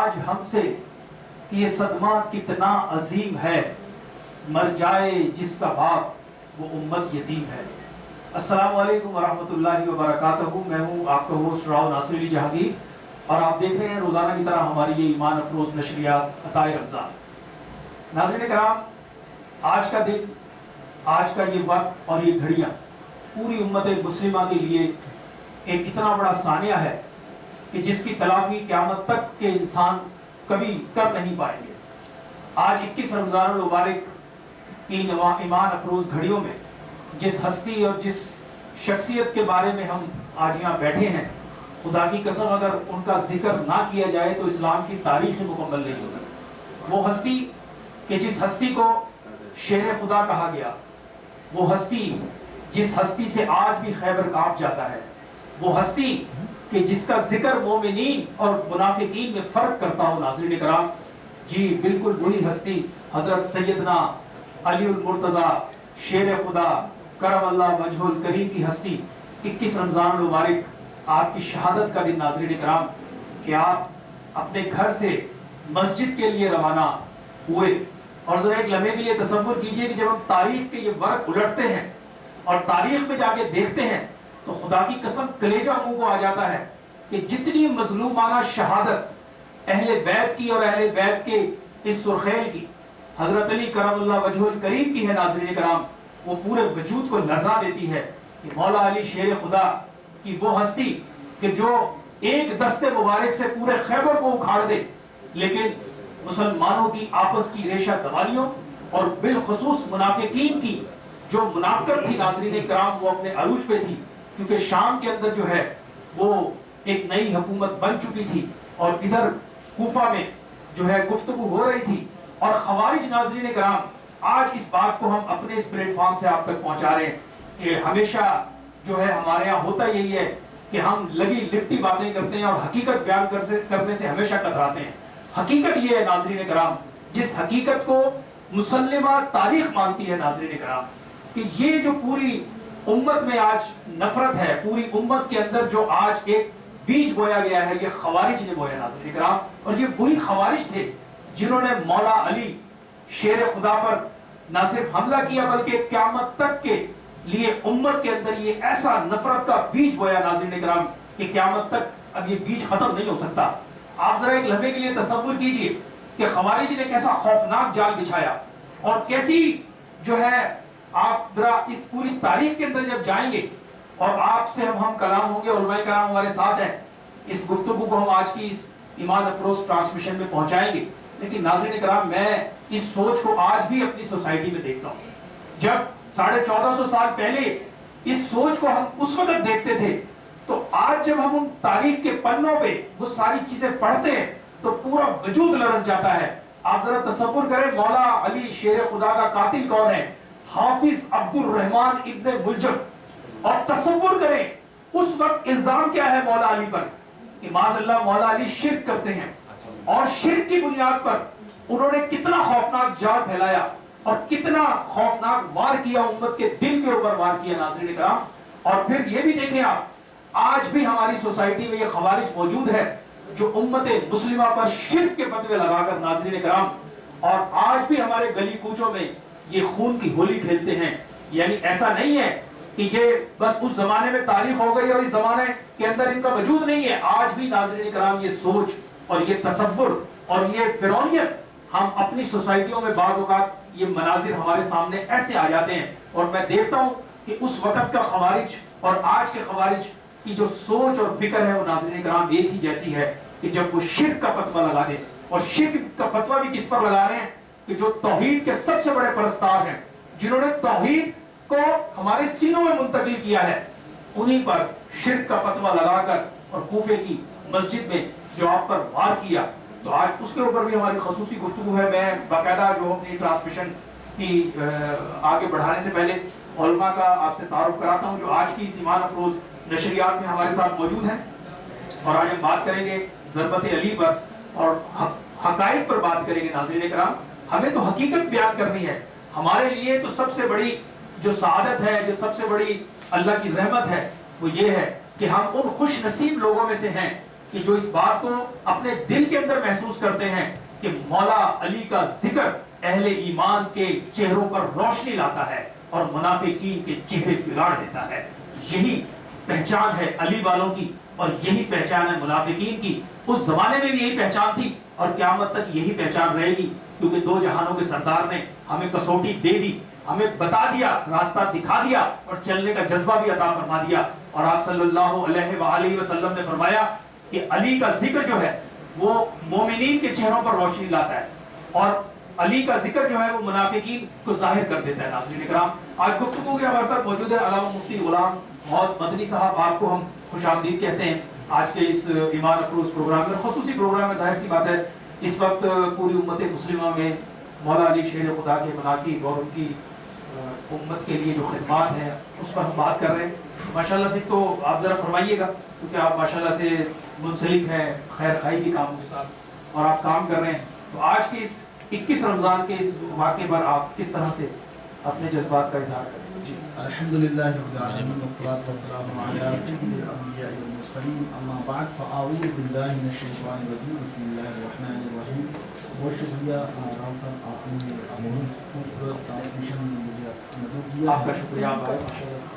آج ہم سے کہ یہ صدمہ کتنا عظیم ہے، مر جائے جس کا باپ وہ امت یتیم ہے۔ السلام علیکم ورحمۃ اللہ وبرکاتہ۔ میں ہوں آپ کا ہوسٹ راؤ ناصر علی جہانگیر، اور آپ دیکھ رہے ہیں روزانہ کی طرح ہماری یہ ایمان افروز نشریات عطائے رمضان۔ ناظرین کرام، آج کا دن، آج کا یہ وقت اور یہ گھڑیاں پوری امت مسلمہ کے لیے ایک اتنا بڑا سانیہ ہے کہ جس کی تلافی قیامت تک کے انسان کبھی کر نہیں پائیں گے۔ آج 21 رمضان المبارک کی ایمان افروز گھڑیوں میں جس ہستی اور جس شخصیت کے بارے میں ہم آج یہاں بیٹھے ہیں، خدا کی قسم اگر ان کا ذکر نہ کیا جائے تو اسلام کی تاریخ ہی مکمل نہیں ہوگی۔ وہ ہستی کہ جس ہستی کو شیر خدا کہا گیا، وہ ہستی جس ہستی سے آج بھی خیبر کانپ جاتا ہے، وہ ہستی کہ جس کا ذکر مومنین اور منافقین میں فرق کرتا ہو۔ ناظرین کرام، جی بالکل وہی ہستی حضرت سیدنا علی المرتضیٰ شیر خدا کرم اللہ وجہ الکریم کی ہستی 21 رمضان المبارک آپ کی شہادت کا دن۔ ناظرین کرام، کہ آپ اپنے گھر سے مسجد کے لیے روانہ ہوئے، اور ذرا ایک لمحے کے لیے تصور کیجئے کہ جب ہم تاریخ کے یہ ورق الٹتے ہیں اور تاریخ میں جا کے دیکھتے ہیں تو خدا کی قسم کلیجہ منہ کو آ جاتا ہے کہ جتنی مظلومانہ شہادت اہل بیت کی اور اہل بیت کے اس سرخیل کی، حضرت علی کرم اللہ وجہ الکریم کی ہے، ناظرین کرام، وہ پورے وجود کو لرزا دیتی ہے کہ مولا علی شیر خدا کی وہ ہستی کہ جو ایک دستے مبارک سے پورے خیبر کو اکھاڑ دے، لیکن مسلمانوں کی آپس کی ریشہ دمالیوں اور بالخصوص منافقین کی جو منافقت تھی، ناظرین کرام، وہ اپنے عروج پہ تھی، کیونکہ شام کے اندر جو ہے وہ ایک نئی حکومت بن چکی تھی، اور ادھر کوفہ میں جو ہے گفتگو ہو رہی تھی، اور خوارج، ناظرین کرام، آج اس بات کو ہم اپنے اس پلیٹ فارم سے آپ تک پہنچا رہے ہیں کہ ہمیشہ جو ہے ہمارے یہاں ہوتا یہی ہے کہ ہم لگی لپٹی باتیں کرتے ہیں اور حقیقت بیان کرنے سے ہمیشہ کتراتے ہیں۔ حقیقت یہ ہے ناظرین کرام، جس حقیقت کو مسلمہ تاریخ مانتی ہے، ناظرین کرام، کہ یہ جو پوری امت میں آج نفرت ہے، پوری امت کے اندر جو آج ایک بیج بویا گیا ہے، یہ خوارج نے بویا، ناظرین کرام، اور یہ وہی خوارج تھے جنہوں نے مولا علی شیر خدا پر نہ صرف حملہ کیا بلکہ قیامت تک کے لیے امت کے اندر یہ ایسا نفرت کا بیج بویا، ناظرین کرام، کہ قیامت تک اب یہ بیج ختم نہیں ہو سکتا۔ آپ ذرا ایک لمحے کے لیے تصور کیجئے کہ خوارج نے کیسا خوفناک جال بچھایا، اور کیسی جو ہے، آپ ذرا اس پوری تاریخ کے اندر جب جائیں گے اور آپ سے ہم کلام ہوں گے، علماء کرام ہمارے ساتھ ہیں، اس گفتگو کو ہم آج کی اس ایمان افروز ٹرانسمیشن میں پہنچائیں گے۔ لیکن ناظرین کرام، میں اس سوچ کو آج بھی اپنی سوسائٹی میں دیکھتا ہوں۔ جب 1450 سال پہلے اس سوچ کو ہم اس وقت دیکھتے تھے، تو آج جب ہم ان تاریخ کے پنوں پہ وہ ساری چیزیں پڑھتے ہیں تو پورا وجود لرز جاتا ہے۔ آپ ذرا تصور کریں، مولا علی شیر خدا کا قاتل کون ہے؟ حافظ عبد الرحمن ابن ملجم۔ اور تصور کریں اس وقت الزام کیا ہے مولا علی پر، کہ معاذ اللہ مولا علی شرک کرتے ہیں، اور شرک کی بنیاد پر انہوں نے کتنا خوفناک جال پھیلایا اور کتنا خوفناک وار کیا، امت کے دل کے اوپر وار کیا، ناظرین کرام۔ اور پھر یہ بھی دیکھیں آپ، آج بھی ہماری سوسائٹی میں یہ خوارج موجود ہے جو امت مسلمہ پر شرک کے فتوے لگا کر، ناظرین کرام، اور آج بھی ہمارے گلی کوچوں میں یہ خون کی ہولی کھیلتے ہیں۔ یعنی ایسا نہیں ہے کہ یہ بس اس زمانے میں تاریخ ہو گئی اور اس زمانے کے اندر ان کا وجود نہیں ہے۔ آج بھی ناظرین کرام یہ سوچ اور یہ تصور اور یہ فرعونیت ہم اپنی سوسائٹیوں میں بعض اوقات یہ مناظر ہمارے سامنے ایسے آ جاتے ہیں، اور میں دیکھتا ہوں کہ اس وقت کا خوارج اور آج کے خوارج کی جو سوچ اور فکر ہے وہ، ناظرین کرام، ایک ہی جیسی ہے کہ جب وہ شرک کا فتویٰ لگا دیں، اور شرک کا فتویٰ بھی کس پر لگا رہے ہیں؟ کہ جو توحید کے سب سے بڑے پرستار ہیں، جنہوں نے توحید کو ہمارے سینوں میں منتقل کیا ہے، انہی پر شرک کا فتویٰ لگا کر اور کوفے کی مسجد میں جو آپ پر وار کیا۔ تو آج اس کے اوپر بھی ہماری خصوصی گفتگو ہے۔ میں باقاعدہ جو اپنی ٹرانسمیشن کی آگے بڑھانے سے پہلے علماء کا آپ سے تعارف کراتا ہوں جو آج کی اس ایمان افروز نشریات میں ہمارے ساتھ موجود ہیں، اور آج ہم بات کریں گے ضربت علی پر اور حقائق پر بات کریں گے۔ ناظرین کرام، ہمیں تو حقیقت بیان کرنی ہے۔ ہمارے لیے تو سب سے بڑی جو سعادت ہے، جو سب سے بڑی اللہ کی رحمت ہے، وہ یہ ہے کہ ہم ان خوش نصیب لوگوں میں سے ہیں کہ جو اس بات کو اپنے دل کے اندر محسوس کرتے ہیں کہ مولا علی کا ذکر اہل ایمان کے چہروں پر روشنی لاتا ہے اور منافقین کے چہرے بگاڑ دیتا ہے. یہی پہچان ہے علی والوں کی اور یہی پہچان ہے منافقین کی. اس زمانے میں بھی یہی پہچان تھی اور قیامت تک یہی پہچان رہے گی, کیونکہ دو جہانوں کے سردار نے ہمیں کسوٹی دے دی, ہمیں بتا دیا, راستہ دکھا دیا اور چلنے کا جذبہ بھی عطا فرما دیا. اور آپ صلی اللہ علیہ وآلہ وسلم نے فرمایا کہ علی کا ذکر جو ہے وہ مومنین کے چہروں پر روشنی لاتا ہے اور علی کا ذکر جو ہے وہ منافقین کو ظاہر کر دیتا ہے. ناظرین کرام, آج گفتگو کے ہمارے ساتھ موجود ہے علامہ مفتی غلام غوث مدنی صاحب. آپ کو ہم خوش آمدید کہتے ہیں آج کے اس ایمان افروز پروگرام میں, خصوصی پروگرام میں. ظاہر سی بات ہے اس وقت پوری امت مسلمہ میں مولا علی شیر خدا کے مناقب اور ان کی امت کے لیے جو خدمات ہیں اس پر ہم بات کر رہے ہیں. ماشاءاللہ سے تو آپ ذرا فرمائیے گا, کیونکہ آپ ماشاءاللہ سے منسلک ہیں خیر خائی کے کاموں کے ساتھ اور آپ کام کر رہے ہیں. تو آج کے اس 21 رمضان کے اس واقعے پر آپ کس طرح سے اپنے جذبات کا اظہار کریں؟ جی الحمدللہ رب العالمین والصلاة والسلام علی سید الانبیاء والمرسلین, اما بعد فاعوذ باللہ من الشیطان الرجیم, بسم اللہ الرحمن الرحیم. بہت شکریہ راؤ صاحب, آپ نے امورس خوبصورت ٹرانسمیشن میں مجھے مدعو کیا. آپ کا شکریہ.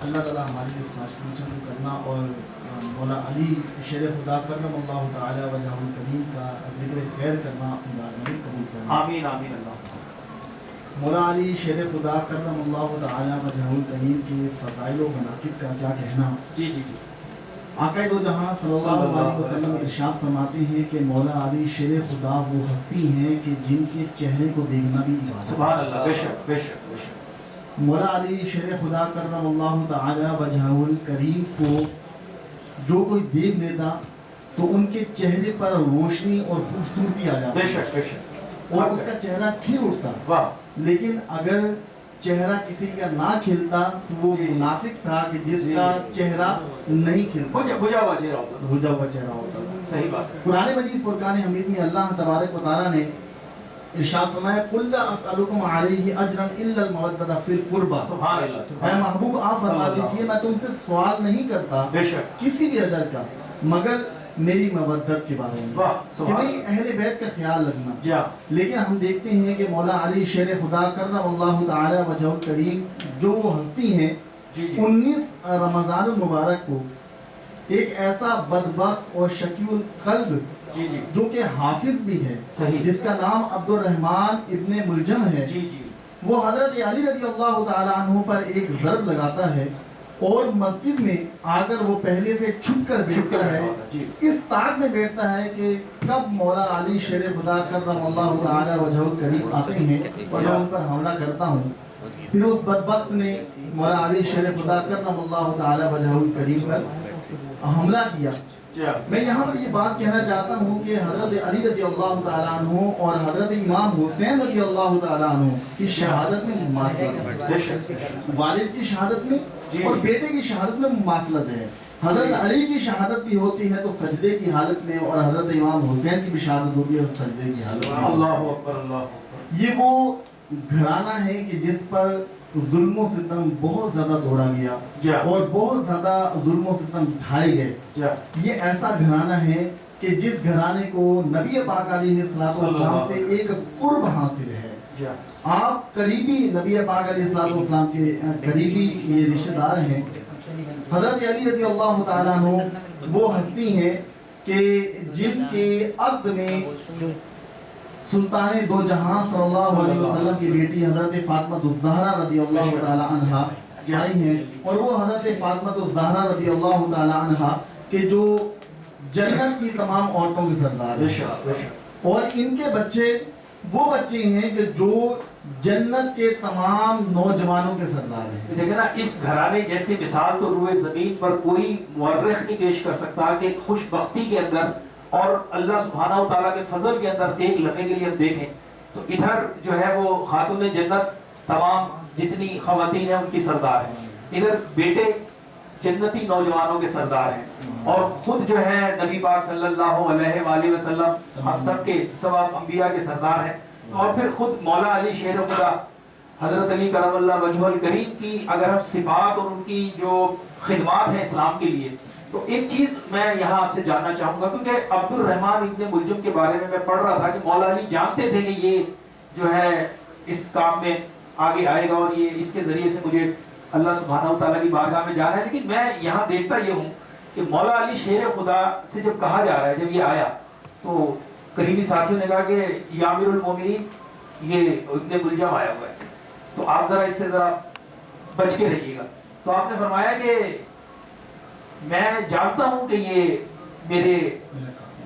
اللہ تعالیٰ ہماری اس ٹرانسمیشن کو کرنا اور مولا علی شیر خدا کرم اللہ تعالی وجہ الکریم کا ذکر خیر کرنا اپنی بارگاہ میں قبول فرمائے. آمین آمین. اللہ مولا علی شیر خدا کرم اللہ تعالی وجہ الکریم کے فضائل و مناقب کا کیا کہنا. جی جی جی. آقا دو جہاں صلی اللہ علیہ وسلم ارشاد فرماتے ہیں کہ مولا علی شیر خدا وہ ہستی ہیں کہ جن کے چہرے کو دیکھنا بھی عبادت. سبحان اللہ. بے شک بے شک بے شک. مولا علی شیر خدا کرم اللہ تعالی وجہ الکریم کو جو کوئی دیکھ لیتا تو ان کے چہرے پر روشنی اور خوبصورتی آ جاتی. بے شک بے شک. اور اس کا چہرہ کھل اٹھتا. واہ. لیکن اگر چہرہ کسی کا نہ کھلتا تو وہ منافق تھا کہ جس کا چہرہ نہیں کھلتا, بجھا ہوا چہرہ ہوتا. بجھا ہوا چہرہ ہوتا. صحیح بات ہے. قرآن مجید فرقان حمید میں اللہ تبارک و تعالیٰ نے ارشاد فرمایا قُلْ لَا أَسْأَلُكُمْ عَلَيْهِ أَجْرًا إِلَّا الْمَوَدَّةَ فِي الْقُرْبَى. سبحان اللہ. اے محبوب آپ فرما دیجئے میں تم سے سوال نہیں کرتا بے شک کسی بھی اجر کا مگر میری مودت کے بارے میں, کہ میری اہل بیت کا خیال رکھنا. لیکن ہم دیکھتے ہیں کہ مولا علی شیر خدا کرم اللہ تعالی وجہ الکریم جو وہ ہستی ہیں 19 رمضان المبارک کو ایک ایسا بدبخت اور شقی القلب جو کہ حافظ بھی ہے جس کا نام عبد الرحمن ابن ملجم ہے, وہ حضرت علی رضی اللہ تعالی عنہ پر ایک ضرب لگاتا ہے اور مسجد میں آ کر وہ پہلے سے چھپ کر بیٹھتا ہے. اس طاق میں بیٹھتا ہے کہ کب مولا علی شیر خدا کرم اللہ تعالی وجہ الکریم آتے ہیں اور میں ان پر حملہ کرتا ہوں. پھر اس بدبخت نے مولا علی شیر خدا کرم اللہ تعالی وجہ الکریم پر حملہ کیا. میں یہاں پر یہ بات کہنا چاہتا ہوں کہ حضرت علی رضی اللہ تعالیٰ عنہ اور حضرت امام حسین رضی اللہ تعالیٰ عنہ کی شہادت میں مماثلت ہے. والد کی شہادت میں اور بیٹے کی شہادت میں مماثلت ہے. حضرت علی کی شہادت بھی ہوتی ہے تو سجدے کی حالت میں, اور حضرت امام حسین کی بھی شہادت ہوتی ہے تو سجدے کی حالت میں. اللہ اکبر اللہ اکبر. یہ وہ گھرانہ ہے کہ جس پر ظلم و ستم بہت زیادہ توڑا گیا اور بہت زیادہ ظلم و ستم ڈھائے گئے. یہ ایسا گھرانہ ہے کہ جس گھرانے کو نبی پاک علیہ السلام سے ایک قرب حاصل ہے. آپ قریبی نبی پاک علیہ السلام کے قریبی یہ رشتہ دار ہیں. حضرت علی رضی اللہ تعالیٰ عنہ وہ ہستی ہیں کہ جن کے عقد میں سلطان دو جہاں صلی اللہ علیہ وسلم کی بیٹی حضرت فاطمہ الزہرا رضی اللہ تعالی عنہا آئی ہیں, اور وہ حضرت فاطمہ الزہرا رضی اللہ تعالی عنہا کہ جو جنت کی تمام عورتوں کے سردار ہیں, اور ان کے بچے وہ بچے ہیں کہ جو جنت کے تمام نوجوانوں کے سردار ہیں. دیکھیں نا, اس گھرانے جیسی مثال تو روئے زمین پر کوئی مورخ نہیں پیش کر سکتا کہ خوش بختی کے اندر اور اللہ سبحانہ و تعالیٰ کے فضل کے اندر ایک لمحے کے لیے ہم دیکھیں تو ادھر جو ہے وہ خاتون جنت تمام جتنی خواتین ہیں ان کی سردار ہیں, ادھر بیٹے جنتی نوجوانوں کے سردار ہیں, اور خود جو ہے نبی پاک صلی اللہ علیہ وآلہ وسلم ہم سب کے سب انبیاء کے سردار ہیں. اور پھر خود مولا علی شیر خدا حضرت علی کرم اللہ وجہ الکریم کی اگر ہم صفات اور ان کی جو خدمات ہیں اسلام کے لیے تو ایک چیز میں یہاں آپ سے جاننا چاہوں گا، کیونکہ عبد الرحمن ابن ملجم کے بارے میں پڑھ رہا تھا کہ مولا علی جانتے تھے کہ یہ جو ہے اس کام میں آگے آئے گا اور یہ اس کے ذریعے سے مجھے اللہ سبحانہ و تعالیٰ کی بارگاہ میں جانا ہے، لیکن میں یہاں دیکھتا یہ ہوں کہ مولا علی شیر خدا سے جب کہا جا رہا ہے، جب یہ آیا تو قریبی ساتھیوں نے کہا کہ یا امیر المومنین یہ ابن ملجم آیا ہوا ہے، تو آپ ذرا اس سے ذرا بچ کے رہیے گا. تو آپ نے فرمایا کہ میں جانتا ہوں کہ یہ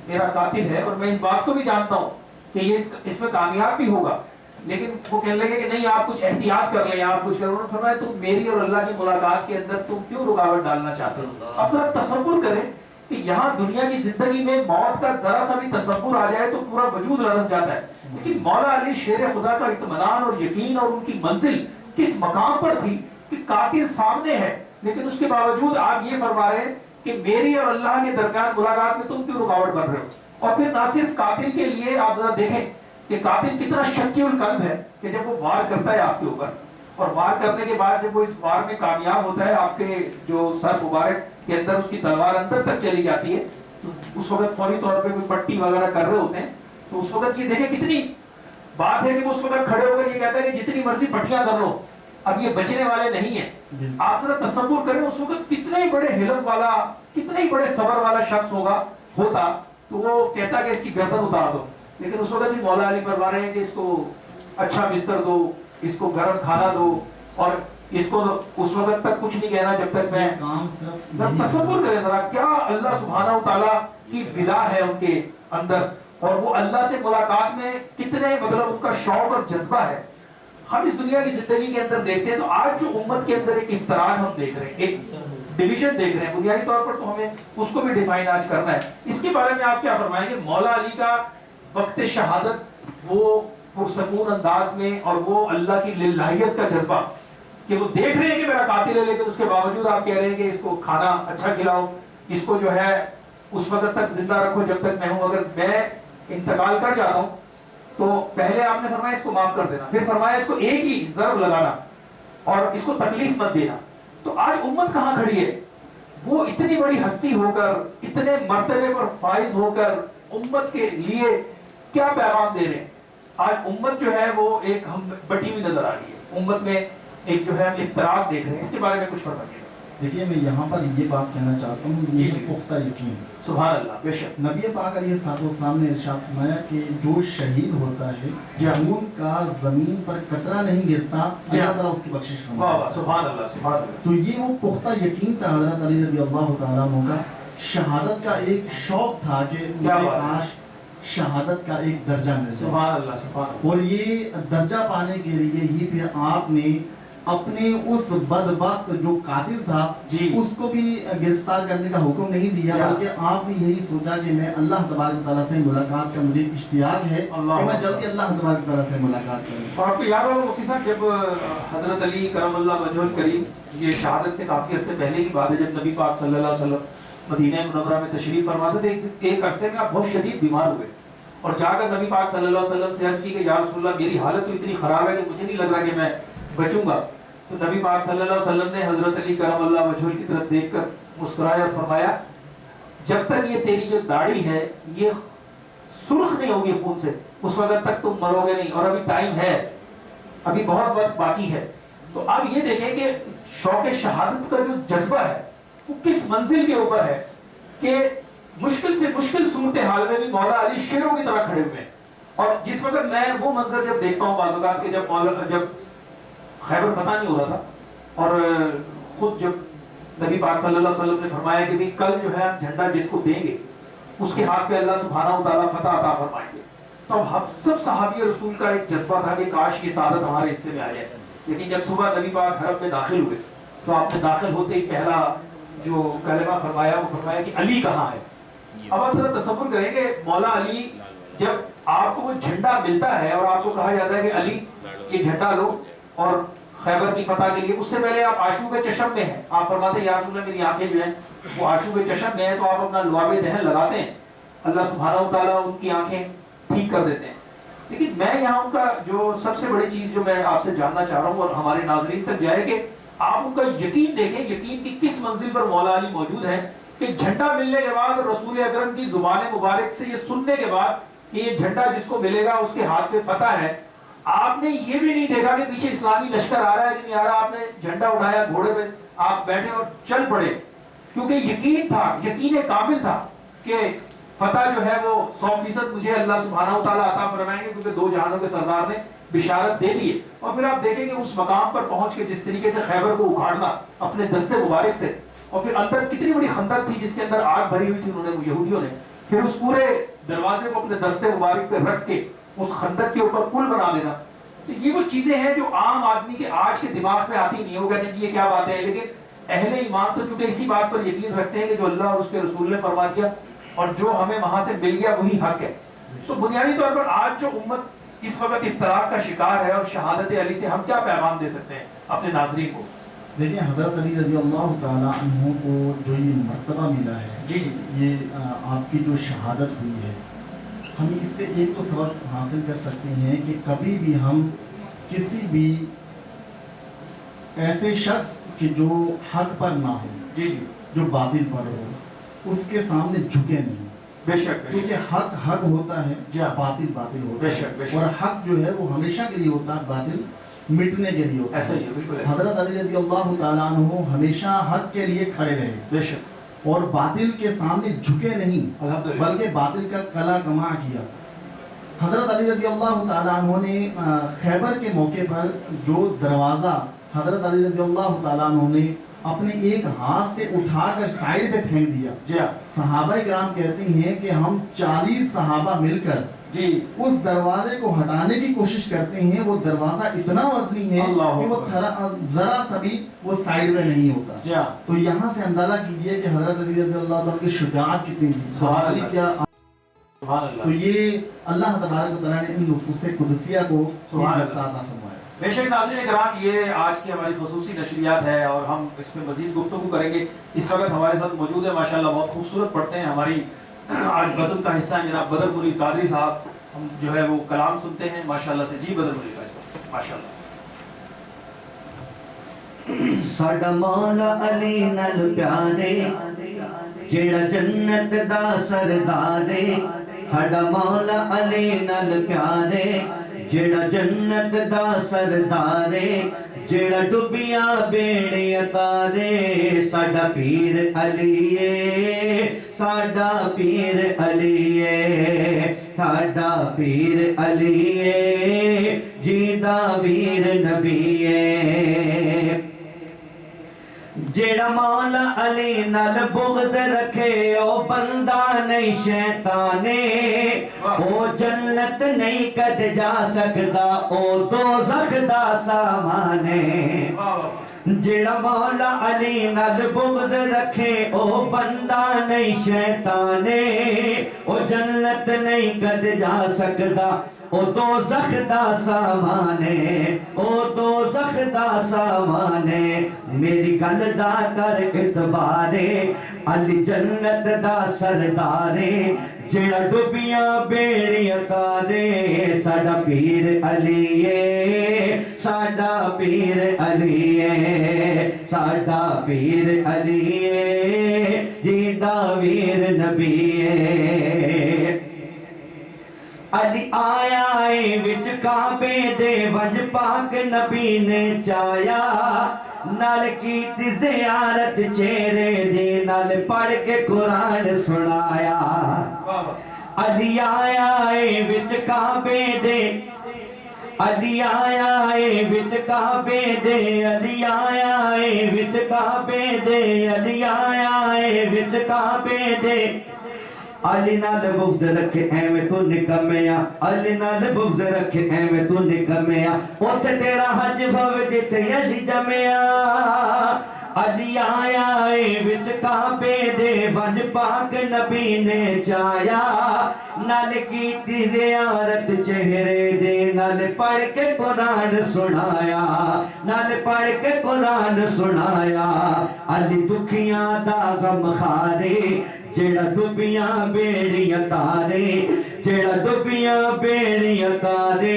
میرا قاتل ہے اور میں اس بات کو بھی جانتا ہوں کہ یہ اس میں کامیاب بھی ہوگا، لیکن وہ کہنے لگے کہ نہیں آپ کچھ احتیاط کر لیں، آپ کچھ کریں. انہوں نے فرمایا تم میری اور اللہ کی ملاقات کے اندر تم کیوں رکاوٹ ڈالنا چاہتے ہو؟ اب ذرا تصور کریں کہ یہاں دنیا کی زندگی میں موت کا ذرا سا بھی تصور آ جائے تو پورا وجود لرز جاتا ہے، لیکن مولا علی شیر خدا کا اطمینان اور یقین اور ان کی منزل کس مقام پر تھی کہ قاتل سامنے ہے، لیکن اس کے باوجود آپ یہ فرما رہے ہیں کہ میری اور اللہ کے درمیان ملاقات میں تم کیوں رکاوٹ بن رہے ہو؟ اور پھر نہ صرف قاتل کے لیے آپ ذرا دیکھیں کہ قاتل کتنا شکی القلب ہے کہ جب وہ وار کرتا ہے آپ کے اوپر، اور وار کرنے کے بعد جب وہ اس وار میں کامیاب ہوتا ہے، آپ کے جو سر مبارک کے اندر اس کی تلوار اندر تک چلی جاتی ہے، تو اس وقت فوری طور پہ کوئی پٹی وغیرہ کر رہے ہوتے ہیں، تو اس وقت یہ دیکھیں کتنی بات ہے کہ وہ اس وقت کھڑے ہو کر یہ کہتا ہے کہ جتنی مرضی پٹیاں کر لو اب یہ بچنے والے نہیں ہیں. آپ ذرا تصور کریں اس وقت کتنے بڑے حلم والا، کتنے بڑے صبر والا شخص ہوتا تو وہ کہتا کہ اس کی گردن اتار دو، لیکن اس وقت بھی مولا علی فرما رہے ہیں کہ اس کو اچھا بستر دو، اس کو گرم کھانا دو، اور اس کو اس وقت تک کچھ نہیں کہنا جب تک میں کام صرف. تصور کریں ذرا کیا اللہ سبحانہ و تعالیٰ کی ودا ہے ان کے اندر، اور وہ اللہ سے ملاقات میں کتنے مطلب ان کا شوق اور جذبہ ہے. ہم اس دنیا کی زندگی کے اندر دیکھتے ہیں تو آج جو امت کے اندر ایک افتراق ہم دیکھ رہے ہیں، ایک ڈویژن دیکھ رہے ہیں، بنیادی طور پر تو ہمیں اس کو بھی ڈیفائن آج کرنا ہے. اس کے بارے میں آپ کیا فرمائیں گے؟ مولا علی کا وقت شہادت وہ پرسکون انداز میں، اور وہ اللہ کی للہیت کا جذبہ کہ وہ دیکھ رہے ہیں کہ میرا قاتل ہے، لیکن اس کے باوجود آپ کہہ رہے ہیں کہ اس کو کھانا اچھا کھلاؤ، اس کو جو ہے اس وقت تک زندہ رکھو جب تک میں ہوں، اگر میں انتقال کر جاتا ہوں تو پہلے آپ نے فرمایا اس کو معاف کر دینا، پھر فرمایا اس کو ایک ہی ضرب لگانا اور اس کو تکلیف مت دینا. تو آج امت کہاں کھڑی ہے؟ وہ اتنی بڑی ہستی ہو کر، اتنے مرتبے پر فائز ہو کر امت کے لیے کیا پیغام دے رہے ہیں؟ آج امت جو ہے وہ ایک ہم بٹی ہوئی نظر آ رہی ہے، امت میں ایک جو ہے ہم افتراق دیکھ رہے ہیں. اس کے بارے میں کچھ فرمائیے. دیکھیے میں یہاں پر یہ بات کہنا چاہتا ہوں، یہ پختہ یقین. سبحان اللہ. بے شک نبی پاک علیہ الصلوۃ والسلام نے ارشاد فرمایا کہ جو شہید ہوتا ہے خون کا زمین پر قطرہ نہیں گرتا، اللہ تعالیٰ اس کی بخشش فرماتا ہے. سبحان اللہ سبحان اللہ. تو یہ وہ پختہ یقین تھا حضرت علی رضی اللہ تعالیٰ عنہ کا. شہادت کا ایک شوق تھا کہ کاش شہادت کا ایک درجہ مل جائے. سبحان اللہ سبحان اللہ. اور یہ درجہ پانے کے لیے ہی پھر آپ نے اپنے اس بدبخت جو قاتل تھا اس کو بھی گرفتار کرنے کا حکم نہیں دیا، بلکہ آپ نے یہی سوچا کہ میں اللہ تبارک و تعالیٰ سے ملاقات کا مجھے اشتیاق ہے کہ میں جلدی اللہ تبارک و تعالیٰ سے ملاقات کروں. اور آپ کو یاد ہوگا مفتی صاحب جب حضرت علی کرم اللہ وجہہ الکریم، یہ شہادت سے کافی عرصے پہلے کی بات ہے، جب نبی پاک صلی اللہ علیہ وسلم مدینہ منورہ میں تشریف فرما تھے، ایک عرصے میں آپ بہت شدید بیمار ہوئے اور جا کر نبی پاک صلی اللہ علیہ وسلم سے عرض کی کہ یا رسول اللہ میری حالت تو اتنی خراب ہے کہ مجھے نہیں لگ رہا کہ میں بچوں گا. تو نبی پاک صلی اللہ علیہ وسلم نے حضرت علی کرم اللہ وجہہ کی طرف دیکھ کر مسکرایا اور فرمایا جب تک یہ تیری جو داڑھی ہے یہ سرخ نہیں ہوگی خون سے اس وقت تک تم مرو گے نہیں، اور ابھی ٹائم ہے، ابھی بہت وقت باقی ہے. تو آپ یہ دیکھیں کہ شوق شہادت کا جو جذبہ ہے وہ کس منزل کے اوپر ہے کہ مشکل سے مشکل صورتحال میں بھی مولا علی شیروں کی طرح کھڑے ہوئے ہیں. اور جس وقت میں وہ منظر جب دیکھتا ہوں بعض اوقات کہ جب خیبر فتح نہیں ہو رہا تھا اور خود جب نبی پاک صلی اللہ علیہ وسلم نے فرمایا کہ بھی کل جو ہے ہم جھنڈا جس کو دیں گے اس کے ہاتھ پہ اللہ سبحانہ و تعالیٰ فتح عطا فرمائیں گے. تو اب ہم سب صحابی رسول کا ایک جذبہ تھا کہ کاش کی سعادت ہمارے حصے میں آ جائے. لیکن جب صبح نبی پاک حرم میں داخل ہوئے تو آپ نے داخل ہوتے ہی پہلا جو کلمہ فرمایا وہ فرمایا کہ علی کہاں ہے. اب آپ ذرا تصور کریں کہ مولا علی جب آپ کو وہ جھنڈا ملتا ہے اور آپ کو کہا جاتا ہے کہ علی یہ جھنڈا لو اور خیبر کی فتح کے لیے، اس سے پہلے آپ آشوب چشم میں ہیں، آپ فرماتے ہیں یا رسول اللہ میری آنکھیں جو ہیں وہ آشوب چشم میں ہیں، تو آپ اپنا لعاب دہن لگاتے ہیں، اللہ سبحانہ و تعالیٰ ان کی آنکھیں ٹھیک کر دیتے ہیں. لیکن میں یہاں ان کا جو سب سے بڑی چیز جو میں آپ سے جاننا چاہ رہا ہوں اور ہمارے ناظرین تک جائے کہ آپ ان کا یقین دیکھیں، یقین کی کس منزل پر مولا علی موجود ہے کہ جھنڈا ملنے کے بعد رسول اکرم کی زبان مبارک سے یہ سننے کے بعد کہ یہ جھنڈا جس کو ملے گا اس کے ہاتھ پہ فتح ہے، آپ نے یہ بھی نہیں دیکھا کہ پیچھے اسلامی لشکر آ رہا ہے کہ نہیں آ رہا، آپ نے جھنڈا اٹھایا، گھوڑے پہ آپ بیٹھے اور چل پڑے، کیونکہ یقین تھا، یقین کامل تھا کہ فتح جو ہے وہ 100% مجھے اللہ سبحانہ و تعالیٰ عطا فرمائیں گے، کیونکہ دو جہانوں کے سردار نے بشارت دے دی ہے۔ اور پھر آپ دیکھیں کہ اس مقام پر پہنچ کے جس طریقے سے خیبر کو اکھاڑنا اپنے دستے مبارک سے، اور پھر اندر کتنی بڑی خندق تھی جس کے اندر آگ بھری ہوئی تھی، انہوں نے یہودیوں نے پھر اس پورے دروازے کو اپنے دستے مبارک پہ رکھ کے اس خندق کے اوپر پل بنا دینا۔ تو یہ وہ چیزیں ہیں جو عام آدمی کے آج کے دماغ میں آتی نہیں، وہ کہتے ہیں کہ یہ کیا باتیں ہیں، لیکن اہل ایمان تو چونکہ اسی بات پر یقین رکھتے ہیں کہ جو اللہ اور اس کے رسول نے فرما دیا اور جو ہمیں وہاں سے مل گیا وہی حق ہے۔ تو بنیادی طور پر آج جو امت اس وقت افتراق کا شکار ہے، اور شہادت علی سے ہم کیا پیغام دے سکتے ہیں اپنے ناظرین کو؟ دیکھیں حضرت علی رضی اللہ تعالیٰ عنہ کو جو یہ مرتبہ ملا ہے، جی یہ آپ کی جو شہادت ہوئی ہے، ہم اس سے ایک تو سبق حاصل کر سکتے ہیں کہ کبھی بھی ہم کسی بھی ایسے شخص کہ جو حق پر نہ ہو، جی جو باطل پر ہو، اس کے سامنے جھکے نہیں، بے شک، کیونکہ حق حق ہوتا ہے، باطل باطل ہوتا ہے، اور حق جو ہے وہ ہمیشہ کے لیے ہوتا ہے، باطل مٹنے کے لیے ہوتا ایسا ہی ہے، بالکل۔ حضرت علی رضی اللہ تعالیٰ عنہ ہمیشہ حق کے لیے کھڑے رہے، بے شک، اور باطل کے سامنے جھکے نہیں، بلکہ باطل کا قلع کما کیا۔ حضرت علی رضی اللہ تعالیٰ عنہ نے خیبر کے موقع پر جو دروازہ حضرت علی رضی اللہ تعالیٰ عنہ نے اپنے ایک ہاتھ سے اٹھا کر سائڈ پہ پھینک دیا، صحابہ کرام کہتے ہیں کہ ہم 40 صحابہ مل کر اس دروازے کو ہٹانے کی کوشش کرتے ہیں، وہ دروازہ اتنا وزنی ہے کہ وہ ذرا سا بھی وہ سائڈ میں نہیں ہوتا۔ تو یہاں سے اندازہ کیجئے کہ حضرت علی رضی اللہ عنہ کی شجاعت کتنی تھی، تو یہ اللہ تبارک و تعالیٰ نے ان نفوس قدسیہ کو عطا فرمایا۔ بے شک ناظرین کرام، یہ آج کی ہماری خصوصی نشریات ہے اور ہم اس میں مزید گفتگو کریں گے۔ اس وقت ہمارے ساتھ موجود ہے ماشاءاللہ، بہت خوبصورت پڑھتے ہیں، ہماری آج غزل کا حصہ ہے جناب بدر منیر قادری صاحب، ہم جو ہے وہ کلام سنتے ہیں ماشاءاللہ سے۔ جی بدر منیر قادری صاحب، ماشاءاللہ۔ ساڈا مولا علی نال پیارے جیڑا جنت دا سردارے، ساڈا مولا علی نال پیارے جیڑا جنت دا سردارے، جیڑا ڈبیاں بیڑیاں تارے، ساڈا پیر علی ہے، ساڈا پیر علی ہے، ساڈا پیر علی ہے، جیدا ویر نبی ہے۔ جیڑا مولا علی نال بغض رکھے او بندہ نہیں شیطانے، او جنت نہیں کد جا سکدا، او دوزخ دا سامانے۔ جیڑا مولا علی نال بغض رکھے او بندہ نہیں شیطانے، او جنت نہیں کد جا سکدا، او دوزخ دا سامانے، او دوزخ دا سامانے۔ میری گل دا کر اعتبارے، علی جنت دا سردارے، جیڑا ڈبیاں بیڑیاں تارے، ساڈا پیر علی ہے، ساڈا پیر علی ہے، ساڈا پیر علی ہے، جیدا ویر نبی ہے۔ علی آیا اے وچ کعبے دے ونج پاک نبی نے چایا، نال کیتی زیارت چہرے دے، نال پڑھ کے قرآن سنایا۔ علی آیا اے وچ کعبے دے، علی آیا اے وچ کعبے دے، علی آیا اے وچ کعبے دے، علی آیا اے وچ کعبے دے۔ علی نال بغض رکھے ایویں تو نکمیا، علی نال بغض رکھے ایویں تو نکمیا، اوتھے تیرا حج ہووے جتھے علی جمیا۔ علی آیا اے وچ کعبے دے ونج پاک نبی نے چایا، نال کیتی زیارت چہرے دے، نال پڑھ کے قرآن سنایا، نال پڑھ کے قرآن سنایا۔ علی دکھیاں دا غم خارے، جیڑا ڈبیاں بیڑیاں تارے، جیڑا ڈبیاں بیڑیاں تارے،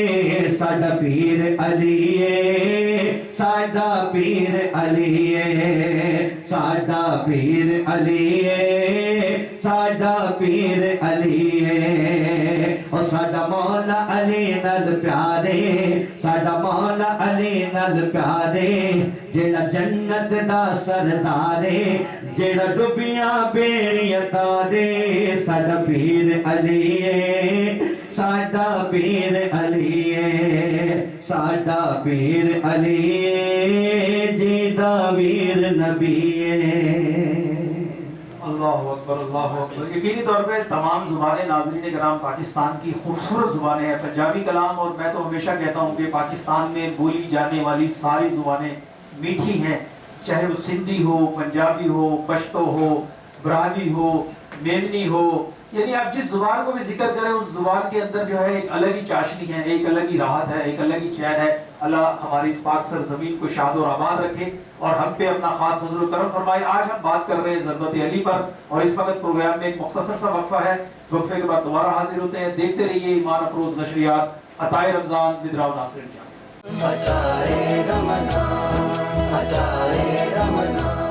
ساڈا پیر علی ہے، ساڈا پیر علی ہے، ساڈا پیر علی ہے، ساڈا پیر علی ہے، اور ساڈا مولا علی نال پیارے، ساڈا مولا علی نال پیارے، جیڑا جنت دا سردارے، جیڑا ڈبیاں بیڑیاں تارے، ساڈا پیر علی ہے، ساڈا پیر علی ہے، ساڈا پیر علی ہے، جیدا ویر نبی ہے۔ اللہ اکبر اللہ اکبر۔ یقینی طور پہ تمام زبانیں ناظرین کرام پاکستان کی خوبصورت زبانیں ہیں، پنجابی کلام، اور میں تو ہمیشہ کہتا ہوں کہ پاکستان میں بولی جانے والی ساری زبانیں میٹھی ہیں، چاہے وہ سندھی ہو، پنجابی ہو، پشتو ہو، براہوی ہو، میمنی ہو، یعنی آپ جس زبان کو بھی ذکر کریں اس زبان کے اندر جو ہے ایک الگ ہی چاشنی ہے، ایک الگ ہی راحت ہے، ایک الگ ہی چین ہے۔ اللہ ہماری اس پاک سرزمین کو شاد و آباد رکھے اور ہم پہ اپنا خاص فضل و کرم فرمائے۔ آج ہم بات کر رہے ہیں ضربت علی پر، اور اس وقت پروگرام میں ایک مختصر سا وقفہ ہے، وقفے کے بعد دوبارہ حاضر ہوتے ہیں۔ دیکھتے رہیے ایمان افروز نشریات، عطائے رمضان ود راؤ ناصر۔ عطائے رمضان، عطائے رمضان۔